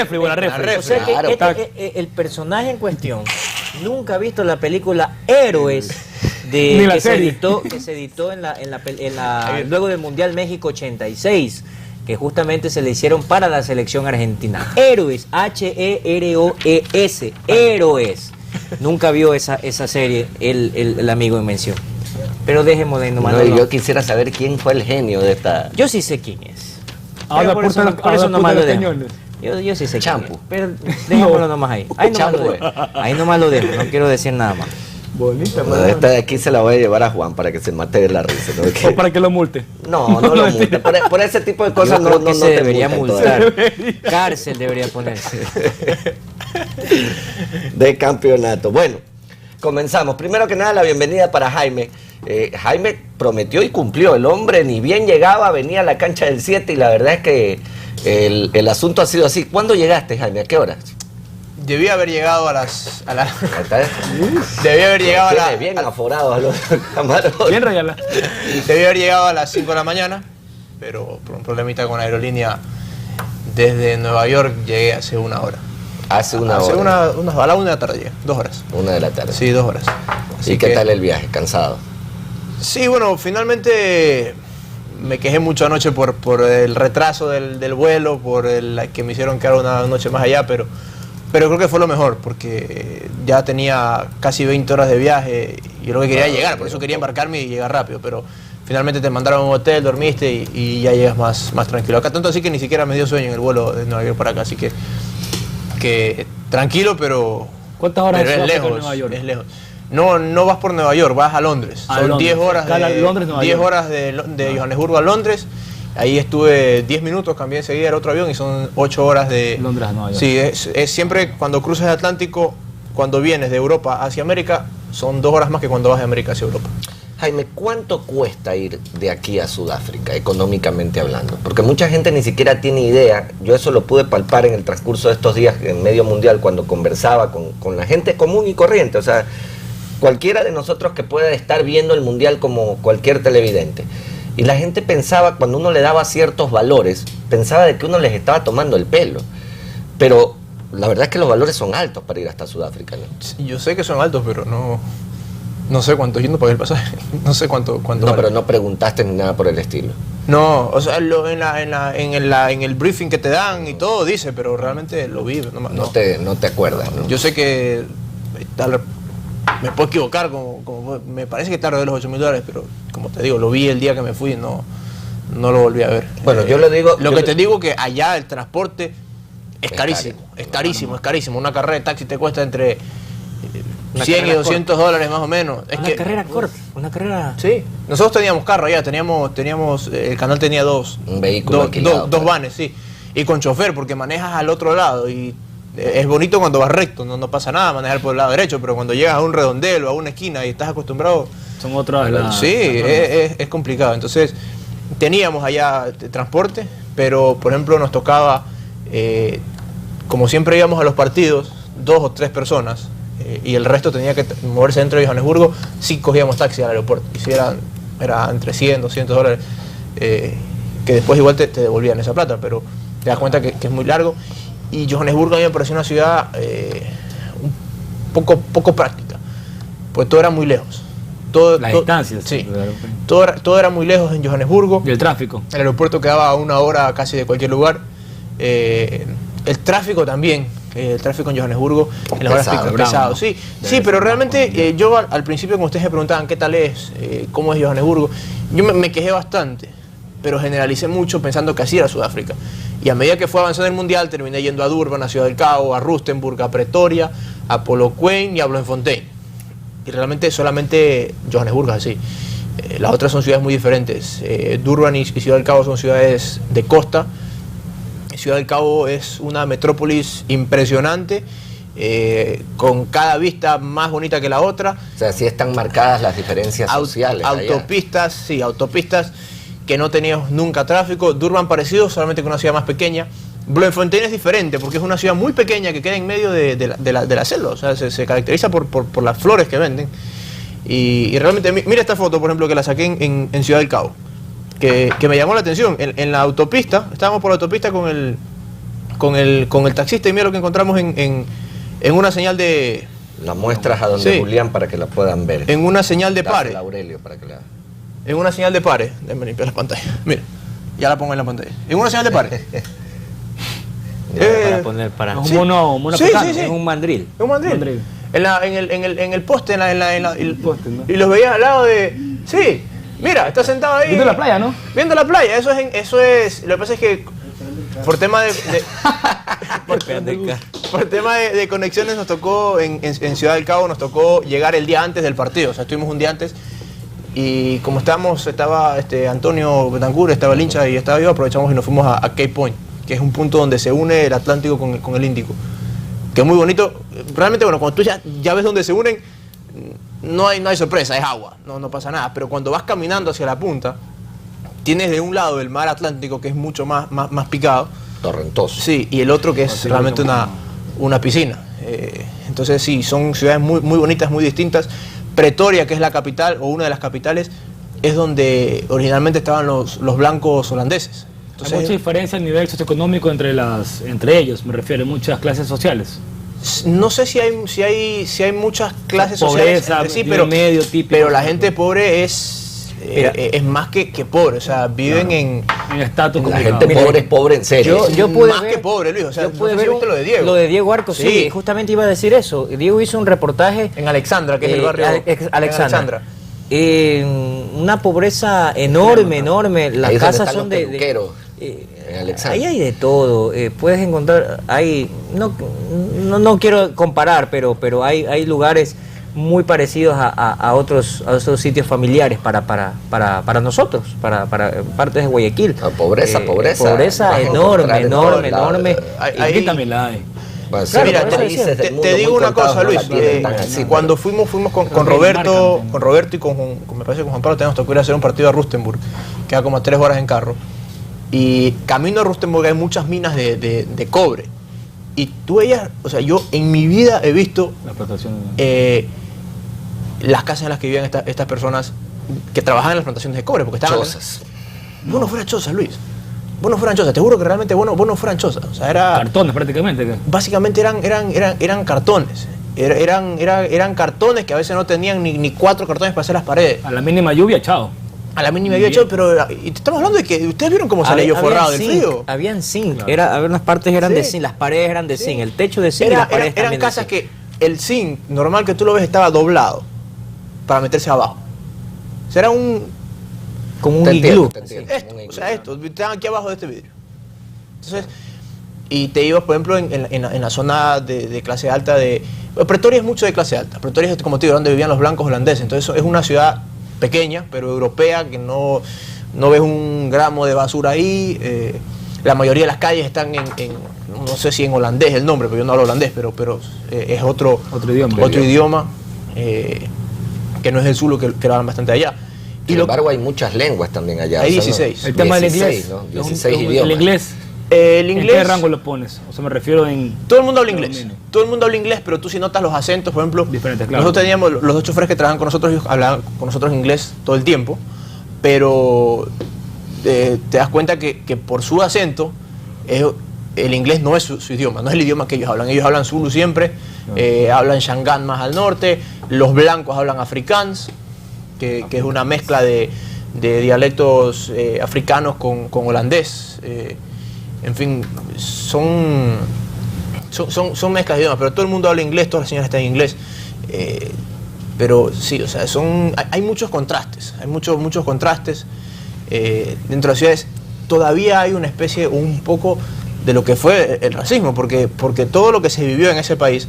refri o la refri. O sea que el personaje en cuestión nunca ha visto la película Héroes que se editó luego del Mundial México 86, que justamente se le hicieron para la selección argentina. Héroes, H-E-R-O-E-S, Héroes. Nunca vio esa serie el amigo en mención. Pero dejemos de nomás. No, yo quisiera saber quién fue el genio de esta. Yo sí sé quién es. Ahora por eso nomás lo dejo. Yo sí sé Champu. quién es. Pero dejémoslo nomás ahí. Ahí nomás lo dejo. No quiero decir nada más. Bonita, Bueno, esta de aquí se la voy a llevar a Juan para que se mate de la risa, ¿no? O para que lo multe. No lo multe. Por ese tipo de cosas no se debería multar. Todavía. Cárcel debería ponerse. De campeonato. Bueno, comenzamos. Primero que nada, la bienvenida para Jaime. Jaime prometió y cumplió. El hombre ni bien llegaba, venía a la cancha del 7 y la verdad es que el asunto ha sido así. ¿Cuándo llegaste, Jaime? ¿A qué hora? Debí haber llegado Debí haber llegado a las... Bien aforados a los camarones. Bien regala. Debí haber llegado a las 5 de la mañana, pero por un problemita con la aerolínea desde Nueva York llegué hace una hora. Hace una hora. A la 1 de la tarde llegué, 2 horas. 1 de la tarde. Sí, 2 horas. ¿Y qué tal el viaje? ¿Cansado? Sí, bueno, finalmente me quejé mucho anoche por el retraso del vuelo, por que me hicieron quedar una noche más allá, pero creo que fue lo mejor, porque ya tenía casi 20 horas de viaje y yo lo que quería llegar, por eso quería embarcarme y llegar rápido, pero finalmente te mandaron a un hotel, dormiste y ya llegas más tranquilo. Acá tanto así que ni siquiera me dio sueño en el vuelo de Nueva York para acá, así que tranquilo, pero... ¿Cuántas horas es lejos, Nueva York? Es lejos. No vas por Nueva York, vas a Londres. Son Londres. 10 horas de Johannesburgo a Londres. Ahí estuve 10 minutos, cambié enseguida el otro avión y son 8 horas de... Londres a Nueva York. Sí, es siempre cuando cruzas el Atlántico, cuando vienes de Europa hacia América, son 2 horas más que cuando vas de América hacia Europa. Jaime, ¿cuánto cuesta ir de aquí a Sudáfrica, económicamente hablando? Porque mucha gente ni siquiera tiene idea. Yo eso lo pude palpar en el transcurso de estos días en Medio Mundial, cuando conversaba con la gente común y corriente. O sea, cualquiera de nosotros que pueda estar viendo el Mundial como cualquier televidente. Y la gente pensaba, cuando uno le daba ciertos valores, pensaba de que uno les estaba tomando el pelo. Pero la verdad es que los valores son altos para ir hasta Sudáfrica, ¿no? Sí, yo sé que son altos, pero no sé cuánto, yo no pagué el pasaje, no sé cuánto No, vale. pero no preguntaste ni nada por el estilo. No, o sea, en el briefing que te dan y todo dice, pero realmente lo vi. No te acuerdas, ¿no? Yo sé que me puedo equivocar, como me parece que está alrededor de los $8.000, pero como te digo, lo vi el día que me fui y no lo volví a ver. Bueno, yo le digo... Te digo que allá el transporte es carísimo. Una carrera de taxi te cuesta entre 100 y $200 más o menos. Carrera corta, una carrera... Sí, nosotros teníamos carro allá, el canal tenía un vehículo alquilado, dos vanes, sí, y con chofer, porque manejas al otro lado y es bonito cuando vas recto, no pasa nada manejar por el lado derecho, pero cuando llegas a un redondel o a una esquina y estás acostumbrado... Son otras... Sí, es complicado. Entonces, teníamos allá transporte, pero por ejemplo nos tocaba, como siempre íbamos a los partidos, 2 o 3 personas, y el resto tenía que moverse dentro de Johannesburgo, sí cogíamos taxi al aeropuerto, y si era entre $100, $200, que después igual te devolvían esa plata, pero te das cuenta que es muy largo. Y Johannesburgo a mí me pareció una ciudad un poco práctica, pues todo era muy lejos. Las distancias. Sí, todo era muy lejos en Johannesburgo. ¿Y el tráfico? El aeropuerto quedaba a 1 hora casi de cualquier lugar. El tráfico también, el tráfico en Johannesburgo, en las horas pico, pesado. Sí, pero realmente yo al principio, como ustedes me preguntaban qué tal es, cómo es Johannesburgo, yo me quejé bastante, pero generalicé mucho pensando que así era Sudáfrica. Y a medida que fue avanzando el Mundial, terminé yendo a Durban, a Ciudad del Cabo, a Rustenburg, a Pretoria, a Polokwane y a Bloemfontein. Y realmente solamente Johannesburgo es así. Las otras son ciudades muy diferentes. Durban y Ciudad del Cabo son ciudades de costa. Ciudad del Cabo es una metrópolis impresionante, con cada vista más bonita que la otra. O sea, sí están marcadas las diferencias sociales. Autopistas que no teníamos nunca tráfico. Durban parecido, solamente que una ciudad más pequeña. Bloemfontein es diferente porque es una ciudad muy pequeña que queda en medio de la selva. O sea, se caracteriza por las flores que venden. Y realmente, mira esta foto, por ejemplo, que la saqué en Ciudad del Cabo, que me llamó la atención. En la autopista, estábamos por la autopista con con el taxista y mira lo que encontramos en una señal de... La muestras a donde Sí. Julián para que la puedan ver. En una señal de Dásela pares. a Aurelio para que la... En una señal de pares. Déjame limpiar la pantalla. Mira, ya la pongo en la pantalla. En una señal de pares. Para poner para... Es un mono Sí, africano. sí, sí. Es un mandril. Es un mandril. Mandril. En el poste, El poste, ¿no? y los veías al lado de... Sí, mira, está sentado ahí. Viendo la playa, ¿no? Viendo la playa, eso es... Lo que pasa es que por tema por tema de conexiones nos tocó en Ciudad del Cabo, nos tocó llegar el día antes del partido. O sea, estuvimos un día antes y como estaba Antonio Betancourt, estaba el hincha y estaba yo, aprovechamos y nos fuimos a Cape Point, que es un punto donde se une el Atlántico con el Índico. Que es muy bonito. Realmente, bueno, cuando tú ya ves dónde se unen, no hay sorpresa, es agua, no pasa nada. Pero cuando vas caminando hacia la punta, tienes de un lado el mar Atlántico, que es mucho más picado. Torrentoso. Sí, y el otro que es realmente una piscina. Entonces sí, son ciudades muy bonitas, muy distintas. Pretoria, que es la capital, o una de las capitales, es donde originalmente estaban los blancos holandeses. Entonces, Hay mucha diferencia a nivel socioeconómico entre ellos, me refiero, muchas clases sociales. no sé si hay muchas clases Pobreza, sociales, sí, medio típico. pero la gente pobre es más que pobre, o sea, viven en estatus La complicado. gente pobre es pobre en serio. Yo pude más ver, que pobre, Luis, o sea, yo pude no sé si ver viste lo de Diego. Lo de Diego Arcos, sí, Sí. justamente iba a decir eso. Diego hizo un reportaje En Alexandra, que es el barrio Alexandra. Una pobreza enorme, enorme. Las Ahí es donde casas están son los de peluqueros, en Alexandra. ahí hay de todo. Puedes encontrar, no quiero comparar, pero hay lugares muy parecidos a otros sitios familiares para nosotros, para partes de Guayaquil. Pobreza. Vas a enorme, encontrar en todos enorme, lados. enorme. Aquí también la hay. Bueno, Claro, sí, por eso países decía, del mundo te digo muy una cosa, contados Luis, no la tienen tan así, cuando pero- fuimos con Creo que Roberto, marcan. con Roberto y me parece que con Juan Pablo tenemos que ir a hacer un partido a Rustenburg, queda como a 3 horas en carro, y camino a Rustenburg hay muchas minas de cobre, y tú veías, o sea, yo en mi vida he visto La plantación. las casas en las que vivían estas personas que trabajaban en las plantaciones de cobre, porque estaban... Chozas. Vos no fueran chozas, Luis. Vos no fueran chozas. Te juro que realmente vos no fueran chozas. O sea, era... Cartones prácticamente. ¿qué? Básicamente eran cartones. Eran cartones que a veces no tenían ni 4 cartones para hacer las paredes. A la mínima lluvia, chao. A la mínima había hecho, pero y te estamos hablando de que ustedes vieron cómo salía yo forrado del frío. Habían zinc. Claro. Había unas partes eran de Sí. zinc, las paredes eran de zinc, el techo de zinc y Eran las paredes también de casas zinc. que el zinc normal que tú lo ves estaba doblado para meterse abajo. O sea, era un... como un Te entiendo, iglú. te entiendo. Esto, o sea, estaban aquí abajo de este vidrio. Entonces, y te ibas, por ejemplo, en la zona de clase alta de... Pretoria es mucho de clase alta. Pretoria es, como te digo, donde vivían los blancos holandeses. Entonces, es una ciudad pequeña, pero europea, que no ves un gramo de basura ahí. La mayoría de las calles están no sé si en holandés el nombre, porque yo no hablo holandés, pero es otro idioma. Otro idioma que no es el zulo, que lo hablan bastante allá. Sin embargo, hay muchas lenguas también allá. Hay o sea, ¿no? 16. El tema del 16, inglés. ¿no? Es un- 16 el idiomas. inglés. El ¿En inglés... qué rango lo pones? O sea, me refiero en... Todo el mundo habla inglés. Dominio. Todo el mundo habla inglés, pero tú si notas los acentos, por ejemplo, Diferentes, claro. nosotros teníamos los 2 choferes que trabajan con nosotros, ellos hablaban con nosotros inglés todo el tiempo, pero te das cuenta que por su acento, el inglés no es su idioma, no es el idioma que ellos hablan. Ellos hablan Zulu siempre, hablan Shangaan más al norte, los blancos hablan afrikaans, que es una mezcla de dialectos africanos con holandés. En fin, son mezclas de idiomas, pero todo el mundo habla inglés, todas las señoras están en inglés. Pero sí, o sea, hay muchos contrastes, hay muchos contrastes. Dentro de las ciudades todavía hay una especie, un poco de lo que fue el racismo, porque todo lo que se vivió en ese país,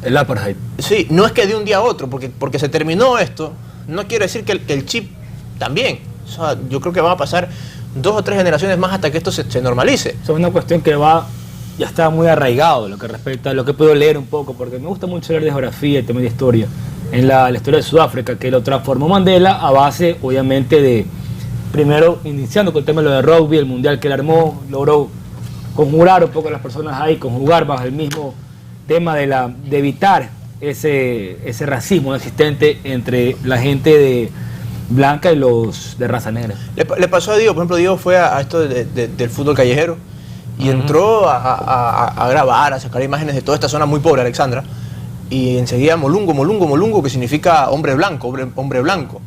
El apartheid. sí, no es que de un día a otro, porque se terminó esto, no quiere decir que el chip también. O sea, yo creo que van a pasar 2 o 3 generaciones más hasta que esto se normalice. Eso es una cuestión que ya está muy arraigado lo que respecta a lo que puedo leer un poco, porque me gusta mucho leer de geografía y también de historia. En la historia de Sudáfrica, que lo transformó Mandela a base, obviamente, de, primero, iniciando con el tema de lo de rugby, el mundial que él armó, logró conjurar un poco a las personas ahí, conjugar bajo el mismo tema de evitar ese racismo existente entre la gente blanca y los de raza negra. Le pasó a Diego, por ejemplo, Diego fue a esto del fútbol callejero y entró a grabar, a sacar imágenes de toda esta zona muy pobre, Alexandra, y enseguida Molungo, que significa hombre blanco, hombre blanco.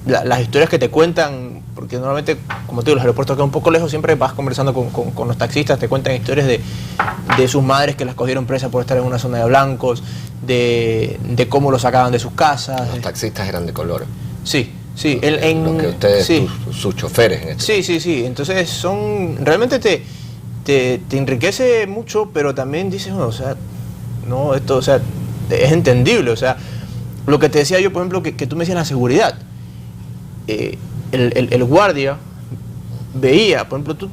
Las historias que te cuentan, porque normalmente, como te digo, los aeropuertos quedan un poco lejos, siempre vas conversando con los taxistas, te cuentan historias de sus madres que las cogieron presas por estar en una zona de blancos, de cómo los sacaban de sus casas. Los taxistas eran de color. Sí. Lo que ustedes, sí. sus choferes en este Sí. Entonces realmente te enriquece mucho, pero también dices, bueno, o sea, no, esto, o sea, es entendible, o sea, lo que te decía yo, por ejemplo, que tú me decías la seguridad. El guardia veía, por ejemplo,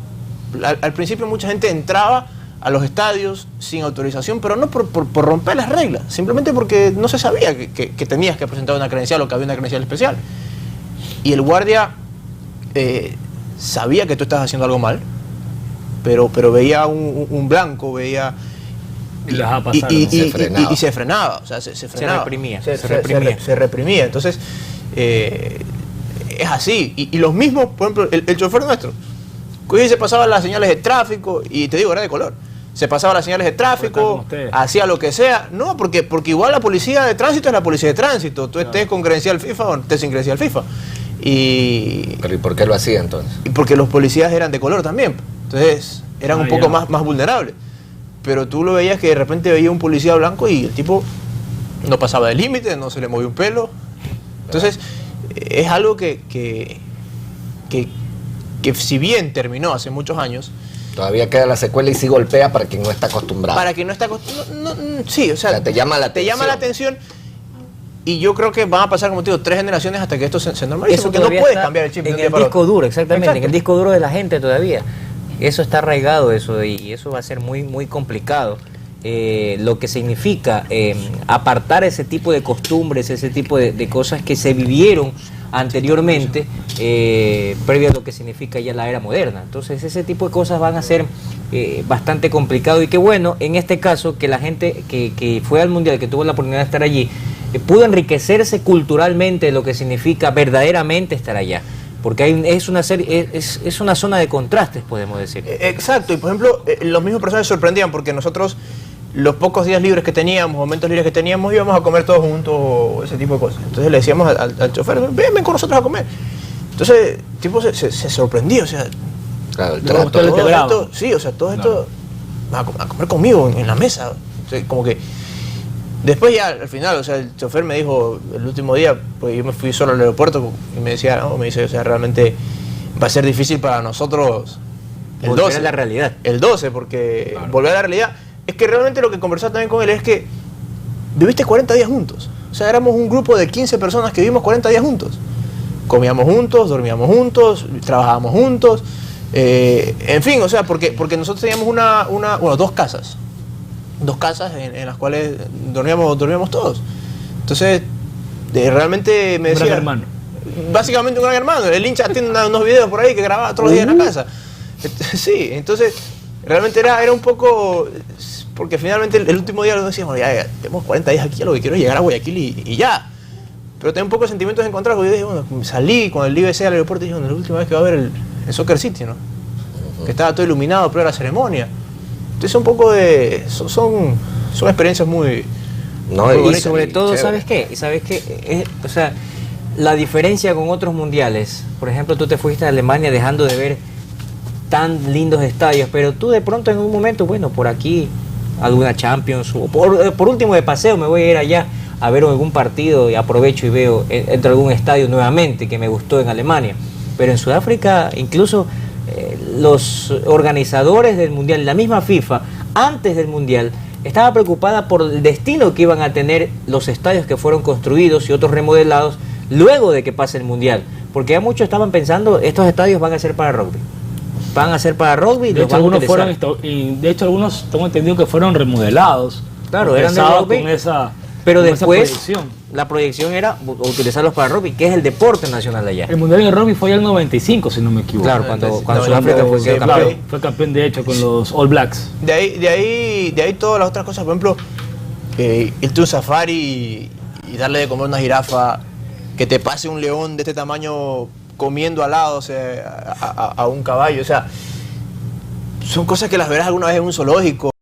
al principio mucha gente entraba a los estadios sin autorización, pero no por romper las reglas, simplemente porque no se sabía que tenías que presentar una credencial o que había una credencial especial. Y el guardia sabía que tú estabas haciendo algo mal, pero veía un blanco, veía... Y se frenaba, o sea, se frenaba. Se reprimía. Entonces, es así. Y los mismos, por ejemplo, el chofer nuestro, que se pasaba las señales de tráfico, y te digo, era de color. Se pasaba las señales de tráfico, hacía lo que sea. No, porque igual la policía de tránsito es la policía de tránsito. Tú estés con credencial FIFA o estés sin credencial FIFA. ¿Pero y por qué lo hacía entonces? Porque los policías eran de color también. Entonces, eran un poco más vulnerables. Pero tú lo veías que de repente veía un policía blanco y el tipo no pasaba del límite, no se le movía un pelo. Entonces, es algo que si bien terminó hace muchos años, todavía queda la secuela y sí golpea para quien no está acostumbrado. Para quien no está acostumbrado. Sí, o sea, te llama la atención. Te llama la atención. Y yo creo que van a pasar, como te digo, 3 generaciones hasta que esto se normalice. Eso porque no puedes cambiar el chip. En el disco duro, exactamente. En el disco duro de la gente todavía. Eso está arraigado, y eso va a ser muy, muy complicado. Lo que significa apartar ese tipo de costumbres, ese tipo de cosas que se vivieron anteriormente, previo a lo que significa ya la era moderna. Entonces ese tipo de cosas van a ser bastante complicado, y qué bueno, en este caso, que la gente que fue al Mundial, que tuvo la oportunidad de estar allí, pudo enriquecerse culturalmente de lo que significa verdaderamente estar allá. Porque es una zona de contrastes, podemos decir. Exacto, y por ejemplo, los mismos personajes se sorprendían porque nosotros, los pocos días libres que teníamos, momentos libres que teníamos, íbamos a comer todos juntos, ese tipo de cosas. Entonces le decíamos al chofer, ven con nosotros a comer. Entonces, el tipo se sorprendió, o sea, claro, todo esto, sí, o sea, todo esto, a comer conmigo en la mesa. O sea, como que después ya al final, o sea, el chofer me dijo el último día, pues yo me fui solo al aeropuerto y me decía, no, me dice, o sea, realmente va a ser difícil para nosotros el volver 12. a la realidad. El 12, porque volver a la realidad, es que realmente lo que conversaba también con él es que viviste 40 días juntos. O sea, éramos un grupo de 15 personas que vivimos 40 días juntos. Comíamos juntos, dormíamos juntos, trabajábamos juntos, en fin, o sea, porque nosotros teníamos dos casas. Dos casas en las cuales dormíamos todos. Entonces, realmente me decía... Un gran hermano. Básicamente un gran hermano. El hincha tiene unos videos por ahí que grababa todos los días en la casa. Sí, entonces, realmente era un poco... Porque finalmente el último día lo decíamos, ya tenemos 40 días aquí, a lo que quiero es llegar a Guayaquil y ya. Pero tenía un poco de sentimientos encontrados. Yo dije, bueno, salí con el IBC al aeropuerto y dije, bueno, la última vez que va a haber el Soccer City, ¿no? Que estaba todo iluminado, pero la ceremonia. Entonces un poco de... Son experiencias muy... No, y sobre todo, ¿sabes qué? O sea, la diferencia con otros mundiales, por ejemplo, tú te fuiste a Alemania dejando de ver tan lindos estadios, pero tú de pronto en un momento, bueno, por aquí, alguna Champions, o por último de paseo me voy a ir allá a ver algún partido y aprovecho y veo, entro a algún estadio nuevamente que me gustó en Alemania. Pero en Sudáfrica, incluso... los organizadores del Mundial, la misma FIFA, antes del Mundial, estaba preocupada por el destino que iban a tener los estadios que fueron construidos y otros remodelados luego de que pase el Mundial. Porque ya muchos estaban pensando, estos estadios van a ser para rugby. Van a ser para rugby y de hecho, algunos fueron, y de hecho algunos tengo entendido que fueron remodelados. Claro, eran de rugby. Con esa, pero con después esa la proyección era utilizarlos para rugby, que es el deporte nacional de allá. El Mundial de Rugby fue ya en el 95, si no me equivoco. Claro, cuando Sudáfrica fue campeón. Fue campeón de hecho con los All Blacks. De ahí todas las otras cosas, por ejemplo, irte a un safari y darle de comer una jirafa, que te pase un león de este tamaño comiendo al lado, o sea, a un caballo, o sea, son cosas que las verás alguna vez en un zoológico.